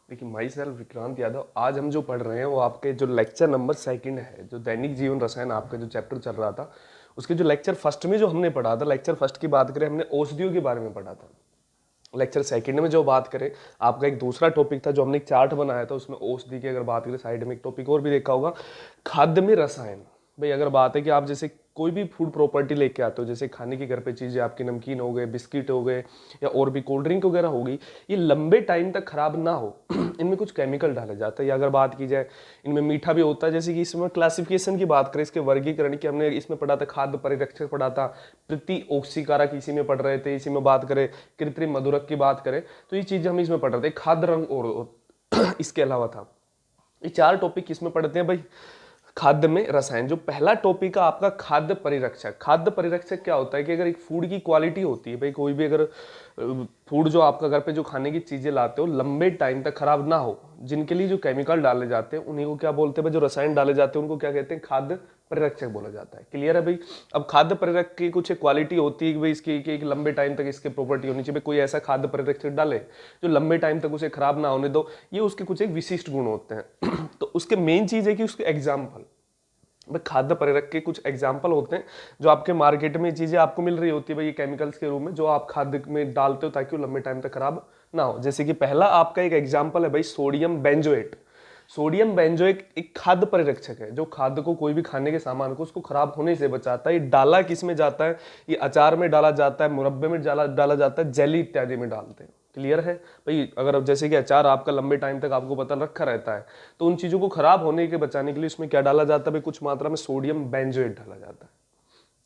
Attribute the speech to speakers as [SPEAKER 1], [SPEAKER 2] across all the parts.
[SPEAKER 1] देखिए, my self Vikrant Yadav. आज हम जो पढ़ रहे हैं वो आपके जो लेक्चर नंबर सेकंड है, जो दैनिक जीवन रसायन आपका जो चैप्टर चल रहा था उसके जो लेक्चर फर्स्ट में जो हमने पढ़ा था, लेक्चर फर्स्ट की बात करें हमने औषधियों के बारे में पढ़ा था। लेक्चर सेकंड में जो बात करें, आपका एक दूसरा टॉपिक था जो हमने एक चार्ट बनाया था, उसमें औषधि की अगर बात करें, साइड में एक टॉपिक और भी देखा होगा, खाद्य में रसायन। भाई अगर बात है कि आप जैसे कोई भी फूड प्रॉपर्टी लेके आते हो, जैसे खाने की घर पे चीजें, आपकी नमकीन हो गए, बिस्किट हो गए, या और भी कोल्ड ड्रिंक वगैरह होगी, ये लंबे टाइम तक खराब ना हो इनमें कुछ केमिकल डाले जाते हैं। या अगर बात की जाए, इनमें मीठा भी होता है। जैसे कि इसमें क्लासिफिकेशन की बात करें, इसके वर्गीकरण की, हमने इसमें पढ़ा था खाद्य परिरक्षक पढ़ा था, प्रति ऑक्सीकारक इसी में पढ़ रहे थे। इसी में बात करें, कृत्रिम मधुरक की बात करें, तो ये चीजें हम इसमें पढ़ रहे थे। खाद्य रंग और इसके अलावा था, ये चार टॉपिक किसमें पढ़ते हैं भाई? खाद्य में रसायन। जो पहला टॉपिक है आपका खाद्य परिरक्षक। खाद्य परिरक्षक क्या होता है कि अगर एक फूड की क्वालिटी होती है, भाई कोई भी अगर फूड जो आपका घर पे जो खाने की चीजें लाते हो लंबे टाइम तक खराब ना हो, जिनके लिए जो केमिकल डाले जाते हैं उन्हीं को क्या बोलते हैं भाई? जो रसायन डाले जाते हैं उनको क्या कहते हैं? खाद्य परिरक्षक बोला जाता है। क्लियर है भाई? अब खाद्य परिरक्षक की कुछ क्वालिटी होती है कि भाई इसकी कि एक लंबे टाइम तक इसकी प्रॉपर्टी होनी चाहिए। कोई ऐसा खाद्य परिरक्षक डाले जो लंबे टाइम तक उसे खराब ना होने दो, ये उसके कुछ एक विशिष्ट गुण होते हैं तो उसके मेन चीज है कि उसके एग्जाम्पल, खाद्य परिरक्षक के कुछ एग्जाम्पल होते हैं जो आपके मार्केट में चीजें आपको मिल रही होती है भाई, ये केमिकल्स के रूप में जो आप खाद्य में डालते हो ताकि वो लंबे टाइम तक खराब ना हो। जैसे कि पहला आपका एक एग्जाम्पल है भाई, सोडियम बेंजोएट। सोडियम बेंजोएट एक खाद्य परिरक्षक है जो खाद्य को, कोई भी खाने के सामान को, उसको खराब होने से बचाता है। ये डाला किस में जाता है? ये अचार में डाला जाता है, मुरब्बे में डाला डाला जाता है, जेली इत्यादि में डालते हैं। क्लियर है भाई? अगर अब जैसे कि अचार आपका लंबे टाइम तक आपको पता रखा रहता है, तो उन चीजों को खराब होने के बचाने के लिए इसमें क्या डाला जाता है भाई? कुछ मात्रा में सोडियम बेंजोएट डाला जाता है।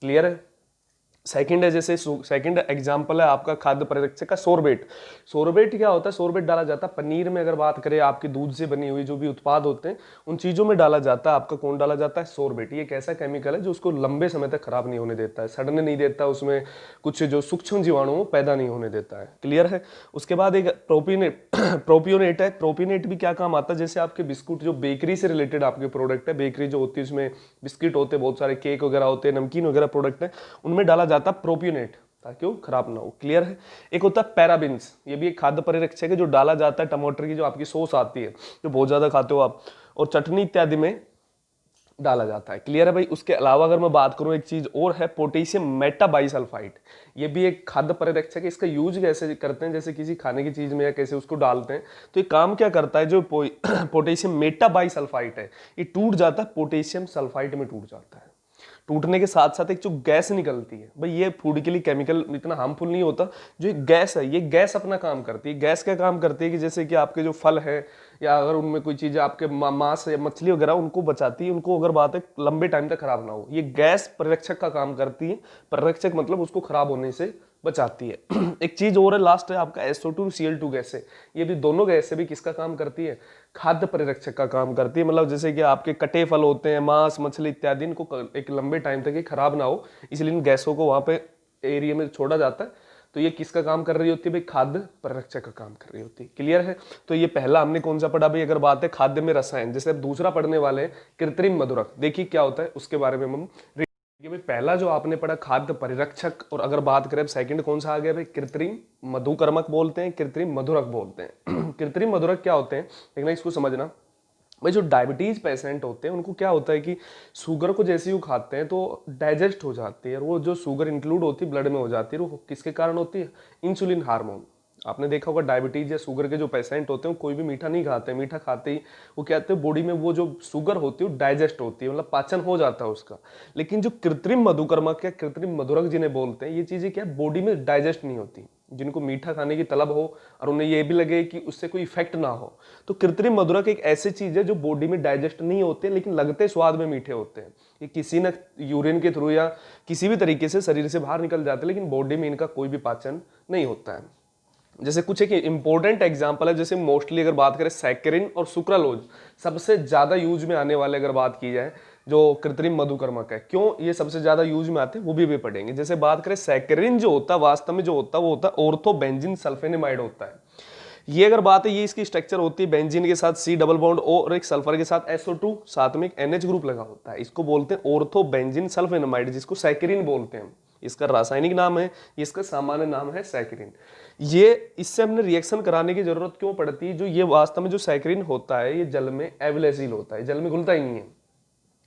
[SPEAKER 1] क्लियर है? सेकंड है, जैसे सेकंड एग्जांपल है आपका खाद्य परिरक्षक का सोरबेट। सोरबेट क्या होता है? सोरबेट डाला जाता है पनीर में। अगर बात करें आपके दूध से बनी हुई जो भी उत्पाद होते हैं उन चीजों में डाला जाता है आपका, कौन डाला जाता है? सोरबेट। ये एक ऐसा केमिकल है जो उसको लंबे समय तक खराब नहीं होने देता है, सड़ने नहीं देता, उसमें कुछ जो सूक्ष्म जीवाणु पैदा नहीं होने देता है। क्लियर है? उसके बाद एक प्रोपिनेट प्रोपियोनेट है। प्रोपियोनेट भी क्या काम आता है? जैसे आपके बिस्कुट, जो बेकरी से रिलेटेड आपके प्रोडक्ट है, बेकरी जो होती है उसमें बिस्किट होते हैं, बहुत सारे केक वगैरह होते हैं, नमकीन वगैरह प्रोडक्ट है, उनमें डाला जाता है प्रोपियोनेट ताकि वो खराब ना हो। क्लियर है? एक होता है पैराबिन्स, ये भी एक खाद्य परिरक्षक है जो डाला जाता है टमाटर की जो आपकी सॉस आती है, जो बहुत ज्यादा खाते हो आप, और चटनी इत्यादि में डाला जाता है। क्लियर है भाई? उसके अलावा अगर मैं बात करूं, एक चीज और है, पोटेशियम मेटाबाइसल्फाइड। ये भी एक खाद्य परिरक्षक है। इसका यूज कैसे करते हैं? जैसे किसी खाने की चीज में या कैसे उसको डालते हैं, तो ये काम क्या करता है? जो पोटेशियम मेटाबाइसल्फाइड है, ये टूट जाता है पोटेशियम सल्फाइड में, टूट जाता है। टूटने के साथ साथ एक जो गैस निकलती है भाई, ये फूड के लिए केमिकल इतना हार्मफुल नहीं होता। जो एक गैस है, ये गैस अपना काम करती है। गैस क्या काम करती है कि जैसे कि आपके जो फल है या अगर उनमें कोई चीज़ आपके मांस या मछली वगैरह, उनको बचाती है, उनको अगर बात है लंबे टाइम तक खराब ना हो, ये गैस परिरक्षक का काम करती है। परिरक्षक मतलब उसको खराब होने से बचाती है एक चीज और है, लास्ट है आपका SO2 Cl2 गैस है। ये भी दोनों गैस भी किसका काम करती है? खाद्य परिरक्षक का काम करती है। मतलब जैसे कि आपके कटे फल होते हैं, मांस मछली इत्यादि, इनको एक लंबे टाइम तक ये खराब ना हो, इसलिए इन गैसों को वहां पे एरिया में छोड़ा जाता है। तो ये किसका काम कर रही होती है भाई? खाद्य परिरक्षक का काम कर रही होती है। क्लियर है? तो ये पहला हमने कौन सा पढ़ा भाई? अगर बात है खाद्य में रसायन। जैसे अब दूसरा पढ़ने वाले हैं कृत्रिम मधुरक। देखिए क्या होता है उसके बारे में हम। ये भाई पहला जो आपने पढ़ा खाद्य परिरक्षक, और अगर बात करें सेकंड कौन सा आ गया भाई? कृत्रिम मधुकर्मक बोलते हैं, कृत्रिम मधुरक बोलते हैं कृत्रिम मधुरक क्या होते हैं देखना, इसको समझना भाई। जो डायबिटीज पेशेंट होते हैं उनको क्या होता है कि शुगर को जैसे ही वो खाते हैं तो डाइजेस्ट हो जाती है, और वो जो शुगर इंक्लूड होती है ब्लड में हो जाती है, वो किसके कारण होती है? Insulin hormone. आपने देखा होगा डायबिटीज या शुगर के जो पेशेंट होते हैं वो कोई भी मीठा नहीं खाते। मीठा खाते ही वो कहते हैं बॉडी में वो जो शुगर होती है वो डाइजेस्ट होती है, मतलब पाचन हो जाता है उसका। लेकिन जो कृत्रिम मधुकर्मक या कृत्रिम मधुरक जिन्हें बोलते हैं, ये चीजें क्या बॉडी में डाइजेस्ट नहीं होती। जिनको मीठा खाने की तलब हो और उन्हें ये भी लगे कि उससे कोई इफेक्ट ना हो, तो कृत्रिम मधुरक एक ऐसी चीज है जो बॉडी में डाइजेस्ट नहीं होते लेकिन लगते स्वाद में मीठे होते हैं। ये किसी न यूरिन के थ्रू या किसी भी तरीके से शरीर से बाहर निकल जाते हैं, लेकिन बॉडी में इनका कोई भी पाचन नहीं होता है। जैसे कुछ एक इंपॉर्टेंट एग्जांपल है, जैसे मोस्टली अगर बात करें सैकरिन और सुक्रालोज, सबसे ज्यादा यूज में आने वाले अगर बात की जाए जो कृत्रिम मधुकर्मक है, क्यों ये सबसे ज्यादा यूज में आते हैं वो भी पढ़ेंगे। जैसे बात करें सैकरिन जो होता है, वास्तव में जो होता है वो होता है ऑर्थोबेंजीन सल्फेनिमाइड होता है। ये अगर बात है, ये इसकी स्ट्रक्चर होती है बेंजीन के साथ C डबल बॉन्ड O और एक सल्फर के साथ SO2, साथ में एक NH ग्रुप लगा होता है। इसको बोलते हैं ऑर्थोबेंजीन सल्फेनिमाइड, जिसको सैकरिन बोलते हैं। इसका रासायनिक नाम है, इसका सामान्य नाम है सैकरिन। ये इससे हमने रिएक्शन कराने की जरूरत क्यों पड़ती है? जो ये वास्तव में जो सैकरिन होता है ये जल में एवलेसिल होता है, जल में घुलता ही नहीं है,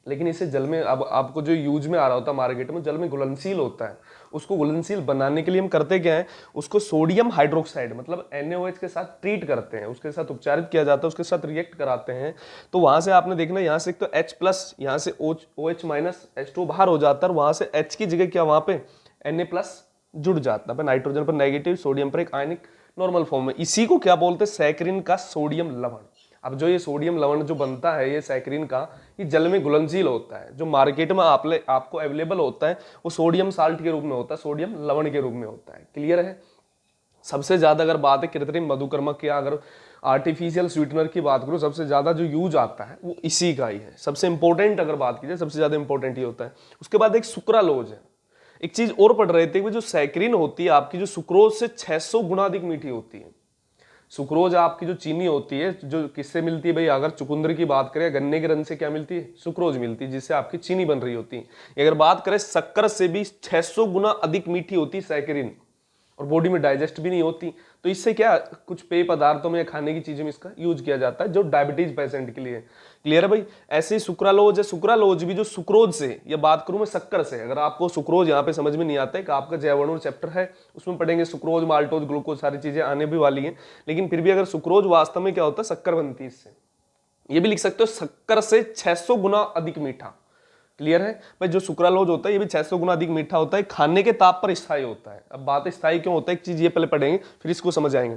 [SPEAKER 1] लेकिन इसे जल में अब आपको जो यूज में आ रहा होता है मार्केट में, जल में घुलनशील होता है। उसको घुलनशील बनाने के लिए हम करते क्या है, उसको सोडियम हाइड्रोक्साइड मतलब NaOH के साथ ट्रीट करते हैं, उसके साथ उपचारित किया जाता है, उसके साथ रिएक्ट कराते हैं। तो वहां से आपने देखना, यहाँ से एक तो H+, यहाँ से OH- H2 बाहर हो जाता है, और वहां से H की जगह क्या वहां पे Na+ जुड़ जाता है, नाइट्रोजन पर नेगेटिव, सोडियम पर एक आयनिक नॉर्मल फॉर्म में। इसी को क्या बोलते हैं, सैकरिन का सोडियम लवण। अब जो ये सोडियम लवण जो बनता है ये सैकरिन का, ये जल में घुलनशील होता है। जो मार्केट में आपको अवेलेबल होता है वो सोडियम साल्ट के रूप में होता है, सोडियम लवण के रूप में होता है। क्लियर है? सबसे ज्यादा अगर बात है कृत्रिम मधुकर्मक या अगर आर्टिफिशियल स्वीटनर की बात करूं, सबसे ज्यादा जो यूज आता है वो इसी का ही है। सबसे इंपॉर्टेंट अगर बात की जाए, सबसे ज्यादा इंपॉर्टेंट ही होता है। उसके बाद एक सुक्रालोज है। एक चीज और पढ़ रहे थे कि जो सैकरिन होती है आपकी, जो सुक्रोज से 600 गुना अधिक मीठी होती है। सुक्रोज आपकी जो चीनी होती है, जो किससे मिलती है भाई, अगर चुकंदर की बात करें, गन्ने के रंग से क्या मिलती है, सुक्रोज मिलती है, जिससे आपकी चीनी बन रही होती है। अगर बात करें शक्कर से भी 600 गुना अधिक मीठी होती है सैकरिन, और बॉडी में डाइजेस्ट भी नहीं होती। तो इससे क्या, कुछ पेय पदार्थों में या खाने की चीजों में इसका यूज किया जाता है जो डायबिटीज पेशेंट के लिए। क्लियर है भाई? ऐसे ही सुक्रालोज है, सुक्रालोज भी जो सुक्रोज से, या बात करूं मैं शक्कर से, अगर आपको सुक्रोज यहाँ पे समझ में नहीं आता है कि आपका जैवाणु चैप्टर है उसमें पढ़ेंगे, सुक्रोज, माल्टोज, ग्लूकोज सारी चीजें आने भी वाली हैं, लेकिन फिर भी अगर सुक्रोज वास्तव में क्या होता है, शक्कर बनती है इससे। ये भी लिख सकते हो, शक्कर से 600 गुना अधिक मीठा। क्लियर है भाई? जो सुक्रालोज होता है ये भी 600 गुना अधिक मीठा होता है, खाने के ताप पर स्थायी होता है। अब बात स्थायी क्यों होता है, एक चीज ये पहले पढ़ेंगे फिर इसको समझ आएंगे।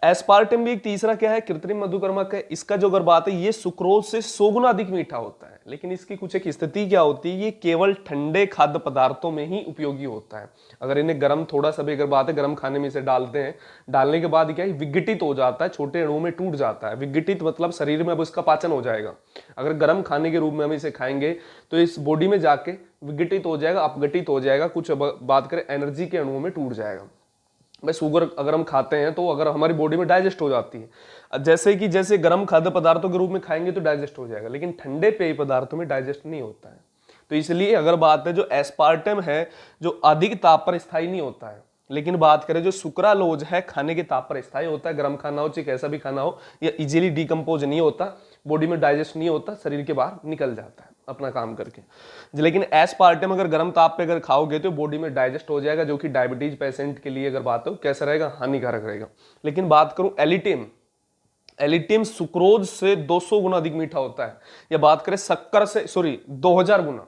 [SPEAKER 1] एस्पार्टम भी एक तीसरा क्या है, कृत्रिम मधुकर्मक है। इसका जो अगर बात है, ये सुक्रोज से 100 गुना अधिक मीठा होता है, लेकिन इसकी कुछ एक स्थिति क्या होती है, ये केवल ठंडे खाद्य पदार्थों में ही उपयोगी होता है। अगर इन्हें गर्म, थोड़ा सा भी अगर बात है गर्म खाने में इसे डालते हैं, डालने के बाद क्या है, विघटित हो जाता है, छोटे अणुओं में टूट जाता है। विघटित मतलब शरीर में अब इसका पाचन हो जाएगा। अगर गर्म खाने के रूप में हम इसे खाएंगे तो इस बॉडी में जाके विघटित हो जाएगा, अपघटित हो जाएगा, कुछ बात करें एनर्जी के अणुओं में टूट जाएगा। भाई शुगर अगर हम खाते हैं तो अगर हमारी बॉडी में डाइजेस्ट हो जाती है, जैसे गर्म खाद्य पदार्थों के रूप में खाएंगे तो डाइजेस्ट हो जाएगा, लेकिन ठंडे पेय पदार्थों में डाइजेस्ट नहीं होता है। तो इसलिए अगर बात है, जो एस्पार्टम है जो अधिक ताप पर स्थायी नहीं होता है, लेकिन बात करें जो सुक्रालोज है खाने के ताप पर स्थायी होता है। गर्म खाना हो चाहे कैसा भी खाना हो, या इजीली डिकम्पोज नहीं होता, बॉडी में डाइजेस्ट नहीं होता, शरीर के बाहर निकल जाता है अपना काम करके। लेकिन एस्पार्टम अगर गर्म ताप पे अगर खाओगे तो बॉडी में डाइजेस्ट हो जाएगा, जो कि डायबिटीज पेशेंट के लिए अगर बात हो कैसा रहेगा, हानिकारक रहेगा। लेकिन बात करूं एलिटिम, एलिटिम सुक्रोज से 200 गुना अधिक मीठा होता है। या बात करें शक्कर से, सॉरी 2000 गुना,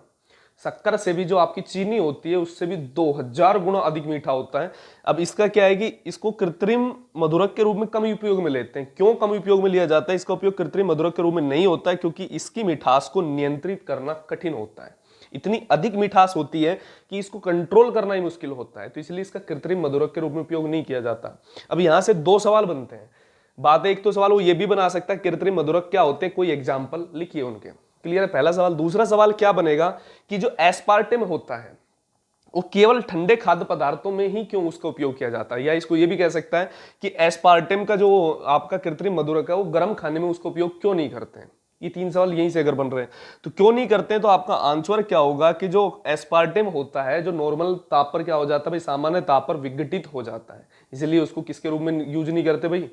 [SPEAKER 1] शक्कर से भी जो आपकी चीनी होती है उससे भी 2000 गुना अधिक मीठा होता है। अब इसका क्या है कि इसको कृत्रिम मधुरक के रूप में कम उपयोग में लेते हैं। क्यों कम उपयोग में लिया जाता है? इसका उपयोग कृत्रिम मधुरक के रूप में नहीं होता है क्योंकि इसकी मिठास को नियंत्रित करना कठिन होता है। इतनी अधिक मिठास होती है कि इसको कंट्रोल करना ही मुश्किल होता है, तो इसलिए इसका कृत्रिम मधुरक के रूप में उपयोग नहीं किया जाता। अब यहां से दो सवाल बनते हैं। बात है, एक तो सवाल वो ये भी बना सकता है कृत्रिम मधुरक क्या होते हैं, कोई एग्जाम्पल लिखिए उनके। क्लियर है पहला सवाल? दूसरा सवाल क्या बनेगा कि जो एस्पार्टम होता है वो केवल ठंडे खाद्य पदार्थों में ही क्यों उसका उपयोग किया जाता है? या इसको ये भी कह सकता है कि एस्पार्टम का जो आपका कृत्रिम मधुरक है वो गर्म खाने में उसका उपयोग क्यों नहीं करते हैं? ये तीन सवाल यहीं से अगर बन रहे हैं तो क्यों नहीं करते हैं, तो आपका आंसर क्या होगा कि जो एस्पार्टम होता है जो नॉर्मल ताप पर क्या हो जाता है भाई, सामान्य ताप पर विघटित हो जाता है, इसलिए उसको किसके रूप में यूज नहीं करते भाई,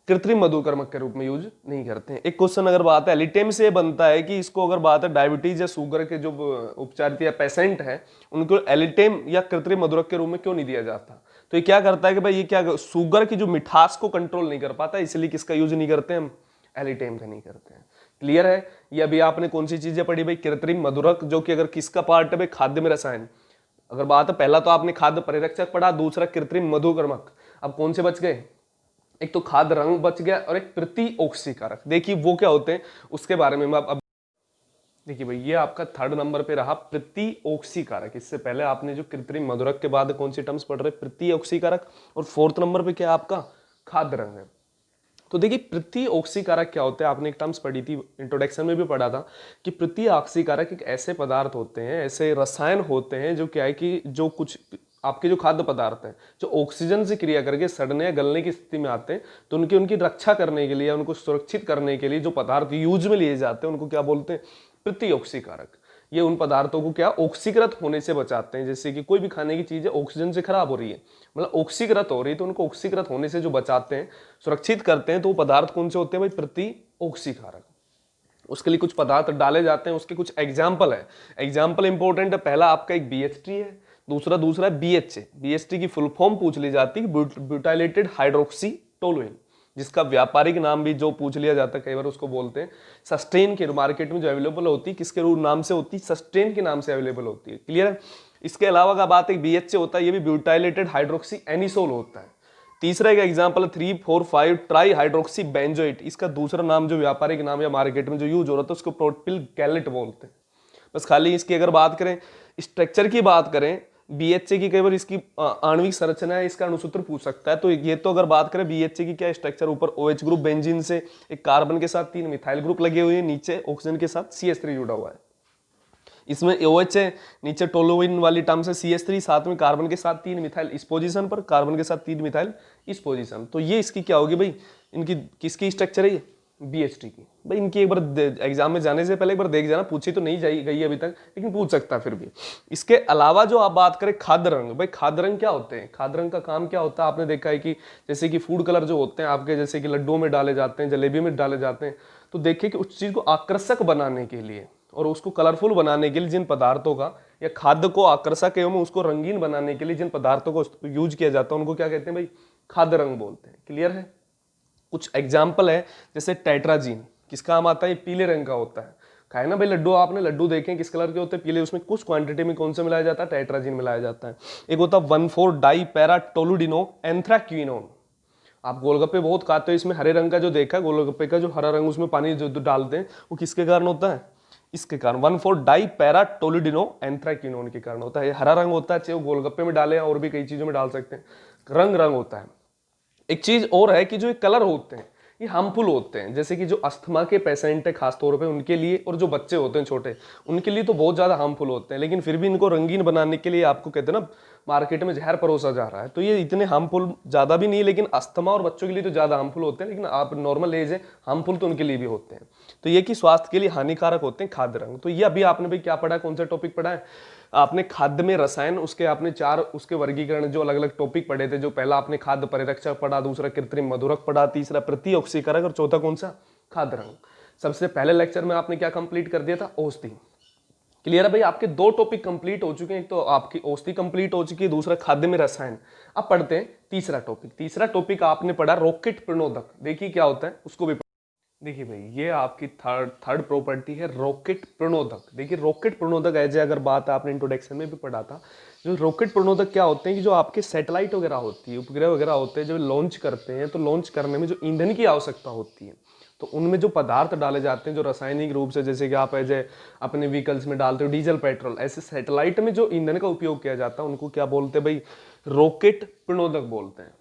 [SPEAKER 1] कृत्रिम मधुकर्मक के रूप में यूज नहीं करते हैं। एक क्वेश्चन अगर बात है एलिटेम से बनता है कि इसको अगर बात है डायबिटीज या शुगर के जो उपचारित या पेशेंट है उनको एलिटेम या कृत्रिम मधुरक के रूप में क्यों नहीं दिया जाता? तो ये क्या करता है कि भाई ये क्या शुगर की जो मिठास को कंट्रोल नहीं कर पाता, इसलिए किसका यूज नहीं करते हम, एलिटेम का नहीं करते हैं। क्लियर है? ये अभी आपने कौन सी चीजें पढ़ी भाई, कृत्रिम मधुरक जो कि अगर किसका पार्ट है भाई, खाद्य में रसायन। अगर बात है पहला तो आपने खाद्य परिरक्षक पढ़ा, दूसरा कृत्रिम मधुकर्मक। अब कौन से बच गए? एक तो खाद्य रंग बच गया और एक प्रति ऑक्सीकारक। देखिए वो क्या होते हैं उसके बारे में मैं अब देखिए भाई, ये आपका थर्ड नंबर पे रहा प्रति ऑक्सीकारक। इससे पहले आपने जो कृत्रिम मधुरक के बाद कौन सी टर्म्स पढ़ रहे, प्रति ऑक्सीकारक, और फोर्थ नंबर पे क्या आपका खाद्य रंग है। तो देखिए प्रति ऑक्सीकारक क्या होते हैं, आपने एक टर्म्स पढ़ी थी, इंट्रोडक्शन में भी पढ़ा था कि प्रति ऑक्सीकारक एक ऐसे पदार्थ होते हैं, ऐसे रसायन होते हैं जो क्या है कि जो कुछ आपके जो खाद्य पदार्थ हैं जो ऑक्सीजन से क्रिया करके सड़ने या गलने की स्थिति में आते हैं, तो उनकी रक्षा करने के लिए, उनको सुरक्षित करने के लिए जो पदार्थ यूज में लिए जाते हैं उनको क्या बोलते हैं, प्रति ऑक्सीकारक। ये उन पदार्थों को क्या ऑक्सीकृत होने से बचाते हैं। जैसे कि कोई भी खाने की चीज़ है ऑक्सीजन से खराब हो रही है, मतलब ऑक्सीकृत हो रही है, तो उनको ऑक्सीकृत होने से जो बचाते हैं, सुरक्षित करते हैं, तो वो पदार्थ कौन से होते हैं भाई? प्रति ऑक्सीकारक। उसके लिए कुछ पदार्थ डाले जाते हैं, उसके कुछ एग्जाम्पल है। एग्जाम्पल इंपॉर्टेंट है। पहला आपका एक BHT है, दूसरा है BHA। BHT की फुल फॉर्म पूछ ली जाती है ब्यूटाइलेटेड हाइड्रोक्सी टोलुइन, जिसका व्यापारिक नाम भी जो पूछ लिया जाता है कई बार, उसको बोलते हैं सस्टेन के। मार्केट में जो अवेलेबल होती है किसके नाम से होती है? सस्टेन के नाम से अवेलेबल होती है। क्लियर है? इसके अलावा का बात एक BHA होता है, ये भी ब्यूटाइलेटेड हाइड्रोक्सी एनिसोल होता है। तीसरा एक एग्जांपल 3,4,5 ट्राई हाइड्रोक्सी बेंजोइट। इसका दूसरा नाम जो व्यापारिक नाम या मार्केट में जो यूज हो रहा था उसको प्रोपिल गैलेट बोलते हैं। बस खाली इसकी अगर बात करें, स्ट्रक्चर की बात करें, BHA की कई बार इसकी आणविक संरचना है, इसका अणुसूत्र पूछ सकता है। तो ये तो अगर बात करें BHA की क्या स्ट्रक्चर, ऊपर OH ग्रुप बेंजीन से एक कार्बन के साथ 3 मिथाइल ग्रुप लगे हुए हैं, नीचे ऑक्सीजन के साथ CH3 जुड़ा हुआ है। इसमें OH है, नीचे टोलुइन वाली टर्म से CH3, साथ में कार्बन के साथ 3 मिथाइल इस पोजीशन पर, कार्बन के साथ 3 मिथाइल इस पोजीशन। तो ये इसकी क्या होगी भाई? इनकी किसकी स्ट्रक्चर है ये? BHT की। भाई इनकी एक बार एग्जाम में जाने से पहले एक बार देख जाना, पूछी तो नहीं गई अभी तक, लेकिन पूछ सकता है फिर भी। इसके अलावा जो आप बात करें खाद्य रंग, भाई खाद्य रंग क्या होते हैं? खाद्य रंग का काम क्या होता है? आपने देखा है कि जैसे कि फूड कलर जो होते हैं आपके, जैसे कि लड्डुओं में डाले जाते हैं, जलेबी में डाले जाते हैं, तो देखिए कि उस चीज को आकर्षक बनाने के लिए और उसको कलरफुल बनाने के लिए जिन पदार्थों का, या खाद्य को आकर्षक एवं उसको रंगीन बनाने के लिए जिन पदार्थों को यूज किया जाता है, उनको क्या कहते हैं भाई? खाद्य रंग बोलते हैं। क्लियर है? कुछ एग्जाम्पल है, जैसे टेट्राजीन, किस काम आता है? पीले रंग का होता है। खाए ना भाई लड्डू, आपने लड्डू देखें किस कलर के होते हैं? पीले। उसमें कुछ क्वांटिटी में कौन सा मिलाया जाता है? टेट्राजीन मिलाया जाता है। एक होता है 1,4 डाई पैराटोलुडिनो एंथ्राक्विनोन। आप गोलगप्पे बहुत खाते हो, इसमें हरे रंग का जो देखा है गोलगप्पे का, जो हरा रंग उसमें पानी जो डालते हैं, वो किसके कारण होता है? इसके कारण 1,4 डाई पैराटोलुडिनो एंथ्राक्विनोन के कारण होता है। ये हरा रंग होता है, चाहे वो गोलगप्पे में डाले और भी कई चीजों में डाल सकते हैं, रंग होता है। एक चीज और है कि जो ये कलर होते हैं ये हार्मफुल होते हैं। जैसे कि जो अस्थमा के पेशेंट है खासतौर पे उनके लिए, और जो बच्चे होते हैं छोटे, उनके लिए तो बहुत ज्यादा हार्मफुल होते हैं, लेकिन फिर भी इनको रंगीन बनाने के लिए आपको कहते हैं ना मार्केट में जहर परोसा जा रहा है। तो ये इतने हार्मफुल ज्यादा भी नहीं, लेकिन अस्थमा और बच्चों के लिए तो ज्यादा हार्मफुल होते हैं, लेकिन आप नॉर्मल एज है हार्मफुल तो उनके लिए भी होते हैं। तो ये कि स्वास्थ्य के लिए हानिकारक होते हैं खाद्य रंग। तो ये अभी आपने भाई क्या पढ़ा है? कौन सा टॉपिक पढ़ा है आपने? खाद्य में रसायन, उसके आपने 4 उसके वर्गीकरण जो अलग अलग टॉपिक पढ़े थे। जो पहला आपने खाद्य परिरक्षक पढ़ा, दूसरा कृत्रिम मधुरक पढ़ा, तीसरा प्रतिऑक्सीकारक, और चौथा कौन सा? खाद्य रंग। सबसे पहले लेक्चर में आपने क्या कंप्लीट कर दिया था? औषधि। क्लियर है भाई? आपके 2 टॉपिक कंप्लीट हो चुके हैं, एक तो आपकी औषधि कंप्लीट हो चुकी है, दूसरा खाद्य में रसायन। अब पढ़ते हैं तीसरा टॉपिक। तीसरा टॉपिक आपने पढ़ा रॉकेट प्रणोदक। देखिए क्या होता है उसको भी। देखिए भाई ये आपकी थर्ड प्रॉपर्टी है रॉकेट प्रणोदक। देखिए रॉकेट प्रणोदक एज अगर बात आपने इंट्रोडक्शन में भी पढ़ा था, जो रॉकेट प्रणोदक क्या होते हैं कि जो आपके सैटेलाइट वगैरह होती है, उपग्रह वगैरह होते हैं, जो लॉन्च करते हैं, तो लॉन्च करने में जो ईंधन की आवश्यकता होती है, तो उनमें जो पदार्थ डाले जाते हैं जो रासायनिक रूप से, जैसे कि आप एज अपने व्हीकल्स में डालते हो डीजल पेट्रोल, ऐसे सैटेलाइट में जो ईंधन का उपयोग किया जाता है उनको क्या बोलते हैं भाई? रॉकेट प्रणोदक बोलते हैं।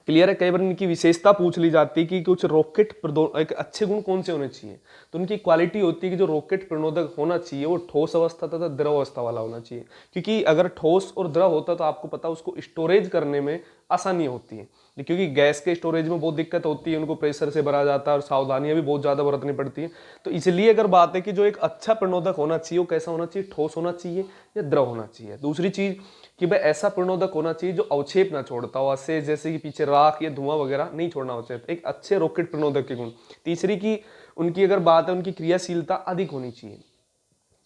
[SPEAKER 1] क्लियर है? कई बार इनकी विशेषता पूछ ली जाती है कि कुछ रॉकेट एक अच्छे गुण कौन से होने चाहिए, तो उनकी क्वालिटी होती है कि जो रॉकेट प्रणोदक होना चाहिए वो ठोस अवस्था तथा द्रव अवस्था वाला होना चाहिए। क्योंकि अगर ठोस और द्रव होता तो आपको पता उसको स्टोरेज करने में आसानी होती है, क्योंकि गैस के स्टोरेज में बहुत दिक्कत होती है, उनको प्रेशर से भरा जाता है और सावधानियां भी बहुत ज़्यादा बरतनी पड़ती है। तो इसलिए अगर बात है कि जो एक अच्छा प्रणोदक होना चाहिए वो कैसा होना चाहिए? ठोस होना चाहिए या द्रव होना चाहिए। दूसरी चीज़ कि भाई ऐसा प्रणोदक होना चाहिए जो अवक्षेप ना छोड़ता हो, ऐसे जैसे कि पीछे राख या धुआं वगैरह नहीं छोड़ना चाहिए, एक अच्छे रॉकेट प्रणोदक के गुण। तीसरी की उनकी अगर बात है उनकी क्रियाशीलता अधिक होनी चाहिए।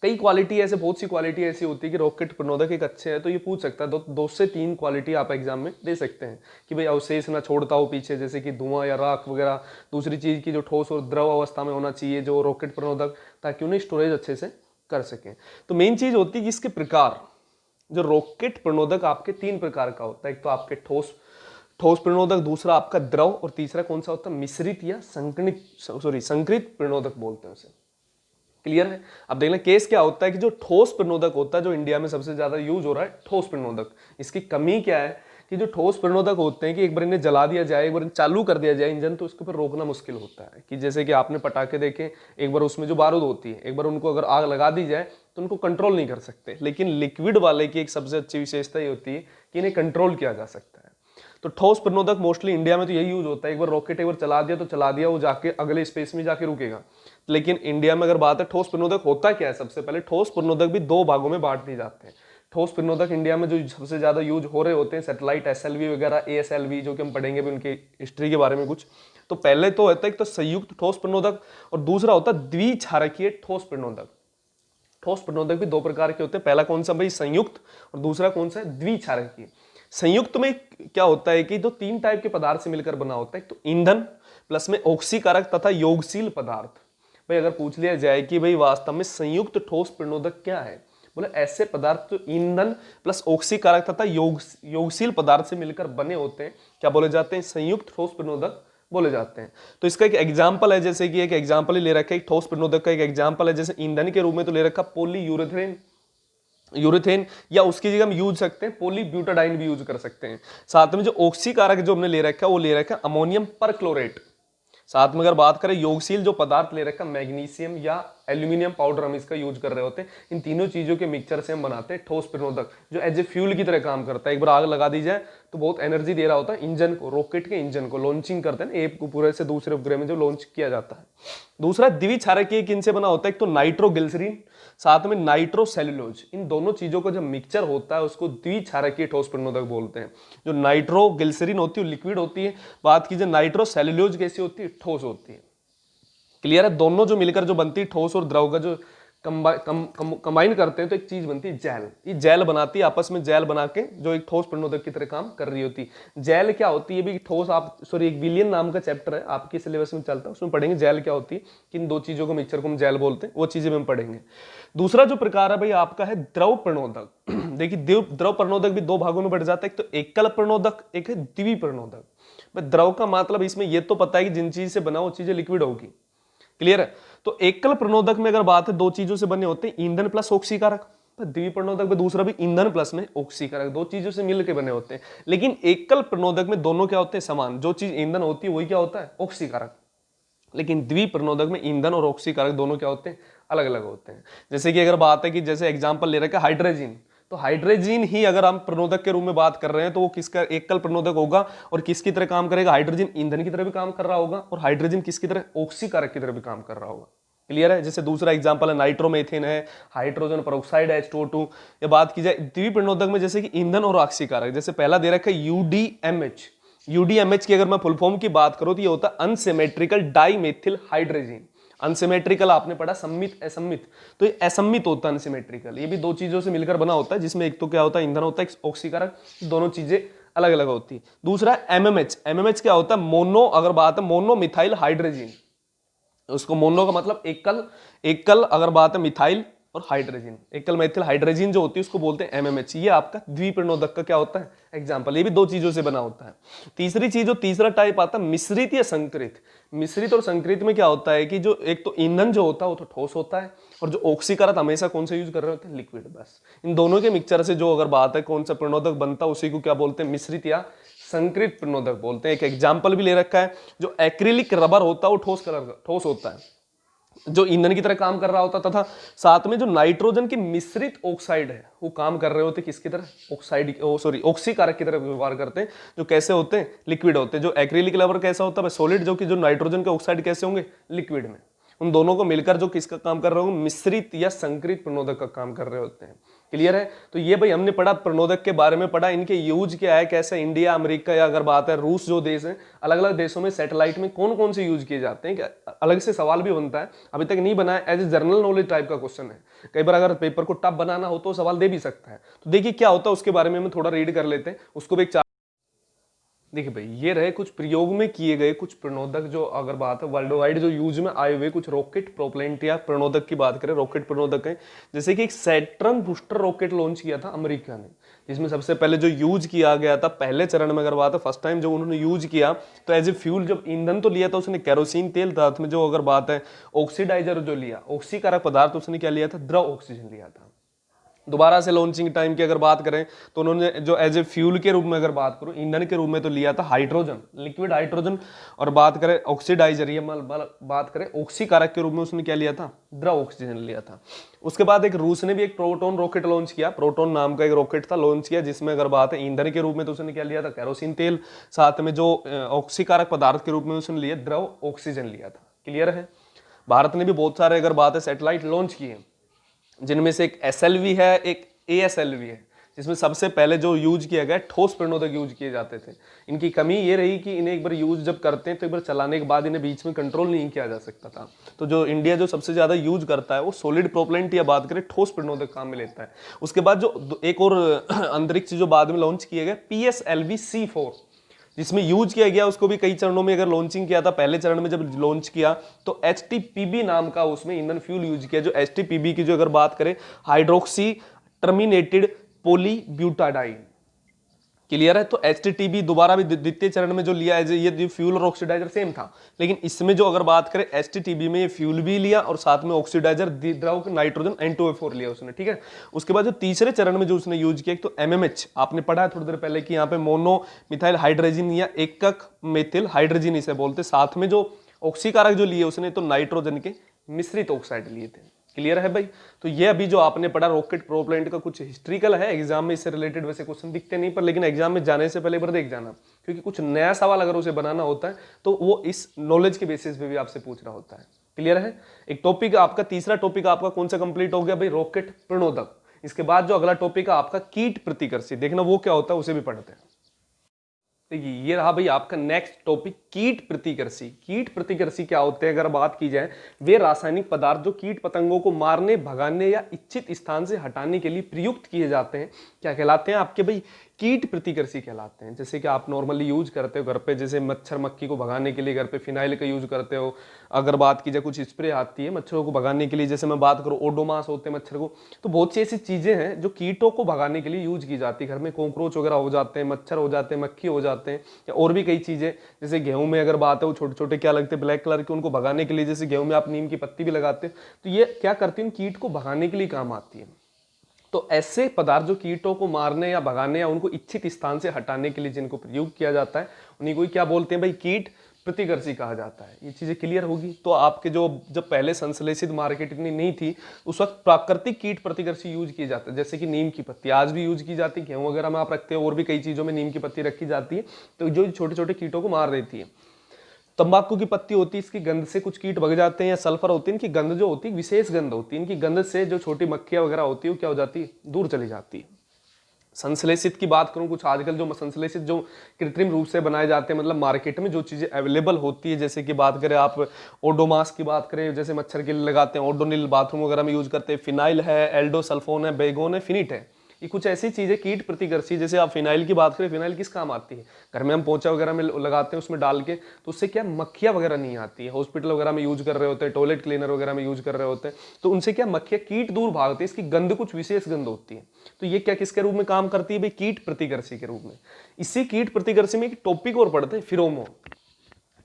[SPEAKER 1] कई क्वालिटी ऐसे, बहुत सी क्वालिटी ऐसी होती है कि रॉकेट प्रणोदक एक अच्छे है, तो ये पूछ सकता है 2 से 3 क्वालिटी आप एग्जाम में दे सकते हैं कि भाई अवशेष ना छोड़ता हो पीछे, जैसे कि धुआं या राख वगैरह। दूसरी चीज की जो ठोस और द्रव अवस्था में होना चाहिए जो रॉकेट प्रणोदक, ताकि उन्हें स्टोरेज अच्छे से कर सकें। तो मेन चीज होती है कि इसके प्रकार, जो रॉकेट प्रणोदक आपके 3 प्रकार का होता है। एक तो आपके ठोस प्रणोदक, दूसरा आपका द्रव, और तीसरा कौन सा होता है? मिश्रित या संकृत प्रणोदक बोलते हैं उसे। क्लियर है? अब देखना केस क्या होता है कि जो ठोस प्रणोदक होता है, जो इंडिया में सबसे ज्यादा यूज हो रहा है ठोस प्रणोदक, इसकी कमी क्या है कि जो ठोस प्रणोदक होते हैं कि एक बार इन्हें जला दिया जाए, एक बार चालू कर दिया जाए इंजन, तो इसके ऊपर रोकना मुश्किल होता है। कि जैसे कि आपने पटाखे देखे, एक बार उसमें जो बारूद होती है, एक बार उनको अगर आग लगा दी जाए तो उनको कंट्रोल नहीं कर सकते। लेकिन लिक्विड वाले की एक सबसे अच्छी विशेषता ये होती है कि इन्हें कंट्रोल किया जा सकता है। तो ठोस प्रणोदक मोस्टली इंडिया में तो यही यूज होता है, एक बार रॉकेट एक बार चला दिया तो चला दिया, वो जाके अगले स्पेस में जाके रुकेगा। लेकिन इंडिया में अगर बात है ठोस प्रणोदक होता क्या है, सबसे पहले ठोस प्रणोदक भी दो भागों में बांट दिए जाते हैं। ठोस प्रणोदक इंडिया में जो सबसे ज्यादा यूज हो रहे होते हैं सैटेलाइट एसएलवी वगैरह, एएसएलवी, जो कि हम पढ़ेंगे भी उनकी हिस्ट्री के बारे में कुछ। तो पहले तो होता है एक तो संयुक्त ठोस प्रणोदक और दूसरा होता है द्विक्षारकीय ठोस प्रणोदक। ठोस प्रणोदक भी दो प्रकार के होते हैं, पहला कौन सा भाई, संयुक्त, और दूसरा कौन सा है, द्विक्षारकीय। संयुक्त में क्या होता है कि जो तीन टाइप के पदार्थ से मिलकर बना होता है, तो ईंधन प्लस में ऑक्सीकारक तथा योगशील पदार्थ। भाई अगर पूछ लिया जाए कि भाई वास्तव में संयुक्त ठोस प्रणोदक क्या है, बोले ऐसे पदार्थ जो ईंधन प्लस ऑक्सीकारक तथा योगशील पदार्थ से मिलकर बने होते हैं, क्या बोले जाते हैं, संयुक्त ठोस प्रणोदक बोले जाते हैं। तो इसका एक एग्जांपल है, जैसे कि एक एग्जांपल ही ले रखा है, एक ठोस प्रणोदक का एक एग्जांपल है, जैसे ईंधन के रूप में तो ले रखा पॉलीयूरेथेन, यूरेथेन, या उसकी जगह हम यूज सकते हैं पॉलीब्यूटाडाइन भी यूज कर सकते हैं। साथ में जो ऑक्सीकारक जो हमने ले रखा है वो ले रखा है अमोनियम परक्लोरेट। साथ में अगर बात करें योगशील जो पदार्थ ले रखा है मैग्नीशियम या एल्यूमिनियम पाउडर, हम इसका यूज कर रहे होते हैं। इन तीनों चीजों के मिक्सचर से हम बनाते हैं ठोस प्रणोदक, जो एज ए फ्यूल की तरह काम करता है। एक बार आग लगा दी जाए तो बहुत एनर्जी दे रहा होता है इंजन को, रॉकेट के इंजन को लॉन्चिंग करते हैं एक पूरे से दूसरे उपग्रह में जो लॉन्च किया जाता है। दूसरा द्विक्षारकीय किन से बना होता है, एक तो नाइट्रोग्लिसरीन, साथ में नाइट्रोसेल्यूलोज, इन दोनों चीजों का जब मिक्सचर होता है उसको द्विक्षारकीय ठोस प्रणोदक बोलते हैं। जो नाइट्रोग्लिसरीन होती है लिक्विड होती है, बात कीजिए नाइट्रोसेल्यूलोज कैसी होती है, ठोस होती है। क्लियर है, दोनों जो मिलकर जो बनती है ठोस और द्रव का जो कंबाइन करते हैं तो एक चीज बनती है जेल। ये जेल बनाती है आपस में, जेल बना के जो एक ठोस प्रणोदक की तरह काम कर रही होती है। जेल क्या होती है भी, ठोस आप सॉरी एक विलियन नाम का चैप्टर है आपके सिलेबस में चलता है, उसमें पढ़ेंगे जेल क्या होती है, किन दो चीजों को मिक्सचर को हम जेल बोलते हैं, वो चीजें हम पढ़ेंगे। दूसरा जो प्रकार है भाई आपका है द्रव प्रणोदक। देखिए द्रव प्रणोदक भी दो भागों में बढ़ जाता है, एक तो एकल प्रणोदक, एक है द्वि प्रणोदक। द्रव का मतलब इसमें यह तो पता है कि जिन चीज से बना वो चीजें लिक्विड होगी। क्लियर है, तो एकल प्रणोदक में अगर बात है दो चीजों से बने होते हैं, ईंधन प्लस ऑक्सीकारक। द्विप्रणोदक में दूसरा भी ईंधन प्लस में ऑक्सीकारक, दो चीजों से मिलकर बने होते हैं। लेकिन एकल प्रणोदक में दोनों क्या होते हैं, समान, जो चीज ईंधन होती है वही क्या होता है, ऑक्सीकारक। लेकिन द्विप्रणोदक में ईंधन और ऑक्सीकारक दोनों क्या होते हैं, अलग अलग होते हैं। जैसे कि अगर बात है कि जैसे एग्जांपल ले रखा है हाइड्रोजन, तो हाइड्रोजन ही अगर हम प्रणोदक के रूप में बात कर रहे हैं तो वो किसका एकल प्रणोदक होगा और किसकी तरह काम करेगा, हाइड्रोजन ईंधन की तरह भी काम कर रहा होगा और हाइड्रोजन किसकी तरह, ऑक्सीकारक की तरह भी काम कर रहा होगा। क्लियर है, जैसे दूसरा एग्जांपल है नाइट्रोमेथेन है, हाइड्रोजन पेरोक्साइड H2O2। या बात की जाए द्विप्रणोदक में जैसे कि ईंधन और ऑक्सीकारक, जैसे पहला दे रखा है यूडीएमएच। यूडीएमएच की अगर मैं फुल फॉर्म की बात करूं तो ये होता है अनसिमेट्रिकल डाइमेथिल हाइड्रोजन। अनसिमेट्रिकल आपने पढ़ा सम्मित असम्मित, तो ये असम्मित होता है अनसिमेट्रिकल। ये भी दो चीजों से मिलकर बना होता है, जिसमें एक तो क्या होता है ईंधन होता है, ऑक्सीकारक, दोनों चीजें अलग अलग होती है। दूसरा एमएमएच। एमएमएच क्या होता है, मोनो, अगर बात है मोनो मिथाइल हाइड्रोजन, उसको मोनो का मतलब एकल, एकल अगर बात है मिथाइल और हाइड्रोजन, एकल मेथिल हाइड्रोजन जो होती है उसको बोलते हैं एमएमएच। ये आपका द्विप्रणोदक का क्या होता है एग्जांपल, ये भी दो चीजों से बना होता है। तीसरी चीज जो तीसरा टाइप आता है मिश्रित या संकरित। मिश्रित और संकरित में क्या होता है कि जो एक तो ईंधन जो होता है वो तो ठोस होता है और जो ऑक्सीकारक हमेशा कौन सा यूज कर रहे होते हैं, लिक्विड। बस इन दोनों के मिक्सचर से जो अगर बात है कौन सा प्रणोदक बनता है उसी को क्या बोलते हैं, मिश्रित या संकरित प्रणोदक बोलते हैं। एक एग्जाम्पल भी ले रखा है, जो एक्रिलिक रबर होता है वो ठोस कलर का ठोस होता है, जो ईंधन की तरह काम कर रहा होता, तथा साथ में जो नाइट्रोजन की मिश्रित ऑक्साइड है वो काम कर रहे होते किसकी तरह, ऑक्साइड सॉरी ऑक्सीकारक की तरह व्यवहार करते हैं, जो कैसे होते हैं, लिक्विड होते हैं। जो एक्रिलिक रबर कैसा होता है, सॉलिड, जो कि जो नाइट्रोजन के ऑक्साइड कैसे होंगे, लिक्विड में। उन दोनों को मिलकर जो किसका काम कर रहे होंगे, मिश्रित या संकरित प्रणोदक का काम कर रहे होते हैं। क्लियर है, तो ये भाई हमने पढ़ा प्रणोदक के बारे में पढ़ा, इनके यूज क्या है, कैसे इंडिया, अमेरिका या अगर बात है रूस जो देश है, अलग अलग देशों में सैटेलाइट में कौन कौन से यूज किए जाते हैं। क्या अलग से सवाल भी बनता है, अभी तक नहीं बना है, as a general knowledge type का क्वेश्चन है। कई बार अगर पेपर को टफ बनाना हो तो सवाल दे भी सकता है। तो देखिए क्या होता है उसके बारे में हम थोड़ा रीड कर लेते हैं, उसको भी एक। देखिए भाई ये रहे कुछ प्रयोग में किए गए कुछ प्रणोदक, जो अगर बात है वर्ल्ड वाइड जो यूज में आए हुए कुछ रॉकेट प्रोपेलेंट या प्रणोदक की बात करें, रॉकेट प्रणोदक है। जैसे कि एक सैटर्न बूस्टर रॉकेट लॉन्च किया था अमेरिका ने, जिसमें सबसे पहले जो यूज किया गया था पहले चरण में अगर बात है फर्स्ट टाइम जो उन्होंने यूज किया तो एज ए फ्यूल, जब ईंधन तो लिया था उसने केरोसिन तेल, साथ में जो अगर बात है ऑक्सीडाइजर जो लिया, ऑक्सीकारक पदार्थ उसने क्या लिया था, द्रव ऑक्सीजन लिया था। दोबारा से लॉन्चिंग टाइम की अगर बात करें तो उन्होंने जो एज ए फ्यूल के रूप में अगर बात करूं, ईंधन के रूप में तो लिया था हाइड्रोजन, लिक्विड हाइड्रोजन। और बात करें ऑक्सीडाइजर, ये बात करें ऑक्सीकारक के रूप में उसने क्या लिया था, द्रव ऑक्सीजन लिया था। उसके बाद एक रूस ने भी एक प्रोटॉन रॉकेट लॉन्च किया, प्रोटॉन नाम का एक रॉकेट था लॉन्च किया, जिसमें अगर बात है ईंधन के रूप में तो उसने क्या लिया था, केरोसिन तेल, साथ में जो ऑक्सीकारक पदार्थ के रूप में उसने लिया द्रव ऑक्सीजन लिया था। क्लियर है। भारत ने भी बहुत सारे अगर बात है सैटेलाइट लॉन्च किए, जिनमें से एक SLV है, एक ASLV है, जिसमें सबसे पहले जो यूज किया गया ठोस प्रणोदक यूज किए जाते थे। इनकी कमी ये रही कि इन्हें एक बार यूज जब करते हैं तो एक बार चलाने के बाद इन्हें बीच में कंट्रोल नहीं किया जा सकता था। तो जो इंडिया जो सबसे ज्यादा यूज करता है वो सॉलिड प्रोपेलेंट या बात करें ठोस प्रणोदक काम में लेता है। उसके बाद जो एक और अंतरिक्ष जो बाद में लॉन्च किया गया PSLV C4, जिसमें यूज किया गया, उसको भी कई चरणों में अगर लॉन्चिंग किया था। पहले चरण में जब लॉन्च किया तो HTPB नाम का उसमें ईंधन फ्यूल यूज किया। जो HTPB की जो अगर बात करें, हाइड्रोक्सी टर्मिनेटेड पॉलीब्यूटाडाइन। क्लियर है। तो HTPB दोबारा भी द्वितीय चरण में जो लिया है, ये फ्यूल और ऑक्सीडाइजर सेम था, लेकिन इसमें जो अगर बात करें HTPB में ये फ्यूल भी लिया और साथ में ऑक्सीडाइजर द्रव नाइट्रोजन N2O4 लिया उसने। ठीक है। उसके बाद जो तीसरे चरण में जो उसने यूज किया, तो MMH आपने पढ़ा है थोड़ी देर पहले कि यहाँ पे मोनो मिथाइल हाइड्रोजन या एकक मेथिल हाइड्रोजन इसे बोलते। साथ में जो ऑक्सीकारक जो लिए उसने तो नाइट्रोजन के मिश्रित ऑक्साइड लिए थे। क्लियर है भाई। तो ये अभी जो आपने पढ़ा रॉकेट प्रोपेलेंट का कुछ हिस्ट्रिकल है, एग्जाम में इससे रिलेटेड वैसे क्वेश्चन दिखते नहीं, पर लेकिन एग्जाम में जाने से पहले एक बार देख जाना, क्योंकि कुछ नया सवाल अगर उसे बनाना होता है तो वो इस नॉलेज के बेसिस पे भी आपसे पूछ रहा होता है। क्लियर है। एक टॉपिक आपका, तीसरा टॉपिक आपका कौन सा कंप्लीट हो गया भाई, रॉकेट प्रणोदक। इसके बाद जो अगला टॉपिक है आपका कीट प्रतिकर्षी, देखना वो क्या होता है उसे भी पढ़ते हैं। देखिए ये रहा भाई आपका नेक्स्ट टॉपिक, कीट प्रतिकर्षी। कीट प्रतिकर्षी क्या होते हैं अगर बात की जाए, वे रासायनिक पदार्थ जो कीट पतंगों को मारने, भगाने या इच्छित स्थान से हटाने के लिए प्रयुक्त किए जाते हैं, क्या कहलाते हैं आपके भाई, कीट प्रतिकर्षी कहलाते हैं। जैसे कि आप नॉर्मली यूज करते हो घर पे, जैसे मच्छर मक्खी को भगाने के लिए घर पे फिनाइल का यूज करते हो। अगर बात की जाए कुछ स्प्रे आती है मच्छरों को भगाने के लिए, जैसे मैं बात करूँ ओडोमास होते हैं मच्छर को, तो बहुत सी ऐसी चीजें हैं जो कीटों को भगाने के लिए यूज की जाती है। घर में कॉकरोच वगैरह हो जाते हैं, मच्छर हो जाते हैं, मक्खी हो जाते हैं, या और भी कई चीजें। जैसे गेहूं में अगर बात है, वो छोटे छोटे क्या लगते हैं ब्लैक कलर के, उनको भगाने के लिए, जैसे गेहूं में आप नीम की पत्ती भी लगाते हैं, तो ये क्या करती है, कीट को भगाने के लिए काम आती है। तो ऐसे पदार्थ जो कीटों को मारने या भगाने या उनको इच्छित स्थान से हटाने के लिए जिनको प्रयोग किया जाता है, उन्हीं को क्या बोलते हैं भाई, कीट प्रतिकर्षी कहा जाता है। ये चीजें क्लियर होगी। तो आपके जो जब पहले संश्लेषित मार्केट इतनी नहीं थी, उस वक्त प्राकृतिक कीट प्रतिकर्षी यूज किए जाते हैं, जैसे कि नीम की पत्ती आज भी यूज की जाती है, गेहूं वगैरह में आप रखते हो, और भी कई चीजों में नीम की पत्ती रखी जाती है, तो जो छोटे छोटे कीटों को मार देती है। तंबाकू की पत्ती होती है, इसकी गंध से कुछ कीट भग जाते हैं, या सल्फर होती है, इनकी गंध जो होती है विशेष गंध होती है, इनकी गंध से जो छोटी मक्खियां वगैरह होती है वो क्या हो जाती है, दूर चली जाती है। संश्लेषित की बात करूं, कुछ आजकल जो संश्लेषित जो कृत्रिम रूप से बनाए जाते हैं, मतलब मार्केट में जो चीजें अवेलेबल होती है, जैसे कि बात करें आप ओडोमास की बात करें, जैसे मच्छर के लिए लगाते हैं, ओडोनिल बाथरूम वगैरह में यूज करते हैं, फिनाइल है, एल्डोसल्फोन है, बेगोन है, फिनिट है, ये कुछ ऐसी चीजें कीट प्रतिकर्षी। जैसे आप फिनाइल की बात करें, फिनाइल किस काम आती है, घर में हम पोंछा वगैरह में लगाते हैं उसमें डाल के, तो उससे क्या मक्खियां वगैरह नहीं आती है। हॉस्पिटल वगैरह में यूज कर रहे होते हैं, टॉयलेट क्लीनर वगैरह में यूज कर रहे होते हैं, तो उनसे क्या मक्खियां कीट दूर भागती है, इसकी गंध कुछ विशेष गंध होती है। तो ये क्या किसके रूप में काम करती है भाई, कीट प्रतिकर्षी के रूप में। इसी कीट प्रतिकर्षी में एक टॉपिक और पढ़ते हैं, फिरोमोन।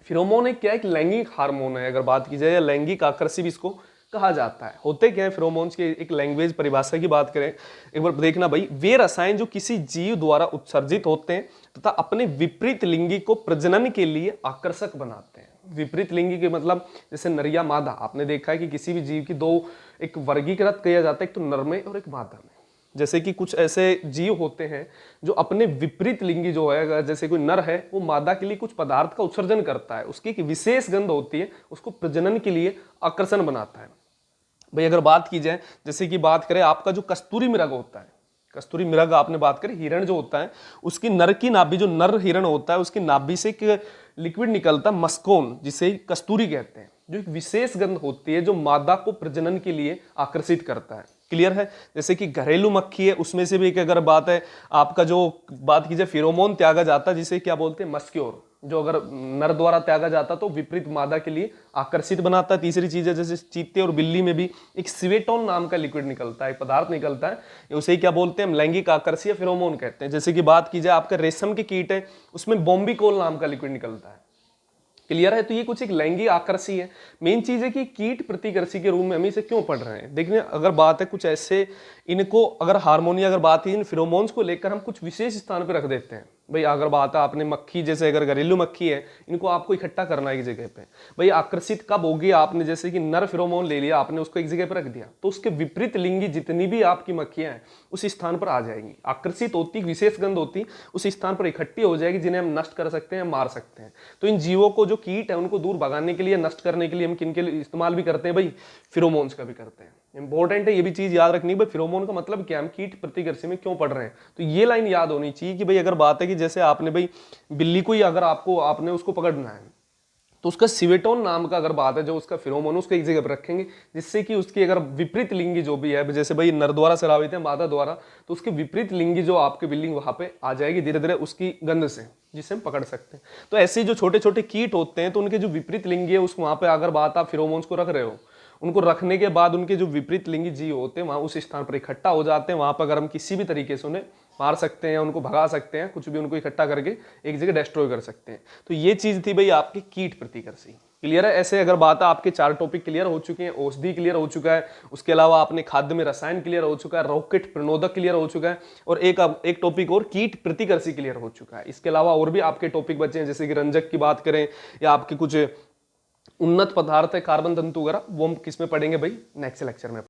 [SPEAKER 1] फिरोमोन एक क्या, एक लैंगिक हार्मोन है अगर बात की जाए, या लैंगिक आकर्षी भी इसको कहा जाता है। होते क्या है फिरोमोन्स की एक लैंग्वेज परिभाषा की बात करें एक बार देखना भाई, वे रसायन जो किसी जीव द्वारा उत्सर्जित होते हैं तथा अपने विपरीत लिंगी को प्रजनन के लिए आकर्षक बनाते हैं। विपरीत लिंगी के मतलब जैसे नर या मादा, आपने देखा है कि किसी भी जीव की दो एक वर्गीकृत किया जाता है, एक तो नर में और एक मादा में। जैसे कि कुछ ऐसे जीव होते हैं जो अपने विपरीत लिंगी जो है, जैसे कोई नर है वो मादा के लिए कुछ पदार्थ का उत्सर्जन करता है, उसकी एक विशेष गंध होती है, उसको प्रजनन के लिए आकर्षण बनाता है। भाई अगर बात की जाए, जैसे कि बात करें आपका जो कस्तूरी मृग होता है, कस्तूरी मृग आपने बात करी, हिरण जो होता है उसकी नर की नाभि, जो नर हिरण होता है उसकी नाभि से एक लिक्विड निकलता है मस्कोन, जिसे कस्तूरी कहते हैं, जो एक विशेष गंध होती है जो मादा को प्रजनन के लिए आकर्षित करता है। क्लियर है। जैसे कि घरेलू मक्खी है, उसमें से भी एक अगर बात है आपका जो बात की जाए फिरोमोन त्यागा जाता है, जिसे क्या बोलते हैं मस्क्योर, जो अगर नर द्वारा त्यागा जाता तो विपरीत मादा के लिए आकर्षित बनाता है। तीसरी चीज है जैसे चीते और बिल्ली में भी एक सिवेटोन नाम का लिक्विड निकलता है, एक पदार्थ निकलता है, उसे क्या बोलते हैं, लैंगिक आकर्षी या फिरोमोन कहते हैं। जैसे कि बात की जाए आपका रेशम के कीट है, उसमें बॉम्बिकोल नाम का लिक्विड निकलता है। क्लियर है। तो ये कुछ एक लैंगिक आकर्षी है। मेन चीज है कि कीट प्रतिकर्षी के रूप में हम इसे क्यों पढ़ रहे हैं। देखिए अगर बात है कुछ ऐसे, इनको अगर हार्मोनी अगर बात है इन फिरोमोन्स को लेकर हम कुछ विशेष स्थान पर रख देते हैं। भाई अगर बात है आपने मक्खी, जैसे अगर घरेलू मक्खी है, इनको आपको इकट्ठा करना है एक जगह पे, भाई आकर्षित कब होगी आपने, जैसे कि नर फिरोमोन ले लिया आपने, उसको एक जगह पर रख दिया, तो उसके विपरीत लिंगी जितनी भी आपकी मक्खियां हैं उस स्थान पर आ जाएंगी, आकर्षित होती, विशेष गंध होती, उस स्थान पर इकट्ठी हो जाएगी, जिन्हें हम नष्ट कर सकते हैं, मार सकते हैं। तो इन जीवों को, जो कीट है, उनको दूर भगाने के लिए, नष्ट करने के लिए हम किनके लिए इस्तेमाल भी करते हैं भाई, फिरोमोन्स का भी करते हैं। इंपॉर्टेंट है ये भी चीज याद रखनी भाई, फिरोमोन का मतलब क्या, हम कीट प्रतिकर्षी में क्यों पढ़ रहे हैं। तो ये लाइन याद होनी चाहिए कि भाई अगर बात है कि जैसे आपने भाई बिल्ली को ही अगर आपने उसको पकड़ना है, तो उसका सिवेटोन नाम का अगर बात है, जो उसका फिरोमोन, उसको एक जगह पर रखेंगे, जिससे कि उसकी अगर विपरीत लिंगी जो भी है, जैसे भाई नर द्वारा स्रावित है मादा द्वारा, तो उसकी विपरीत लिंगी जो आपकी बिल्ली वहां पे आ जाएगी धीरे धीरे उसकी गंध से, जिससे हम पकड़ सकते हैं। तो ऐसे जो छोटे छोटे कीट होते हैं, तो उनके जो विपरीत लिंगी है उस वहां पे अगर बात आप फिरोमोन्स को रख रहे हो, उनको रखने के बाद उनके जो विपरीत लिंगी जीव होते हैं वहां उस स्थान पर इकट्ठा हो जाते हैं। वहां पर अगर हम किसी भी तरीके से उन्हें मार सकते हैं, उनको भगा सकते हैं, कुछ भी उनको इकट्ठा करके एक जगह डिस्ट्रॉय कर सकते हैं। तो ये चीज थी भाई आपकी कीट प्रतिकर्षी। क्लियर है। ऐसे अगर बात है, आपके 4 टॉपिक क्लियर हो चुके हैं। औषधि क्लियर हो चुका है, उसके अलावा आपने खाद्य में रसायन क्लियर हो चुका है, रॉकेट प्रणोदक क्लियर हो चुका है, और एक टॉपिक और कीट प्रतिकर्षी क्लियर हो चुका है। इसके अलावा और भी आपके टॉपिक बचे हैं, जैसे कि रंजक की बात करें या आपके कुछ उन्नत पदार्थ है, कार्बन तंतु वगैरह, वो हम किस में पढ़ेंगे भाई, नेक्स्ट लेक्चर में।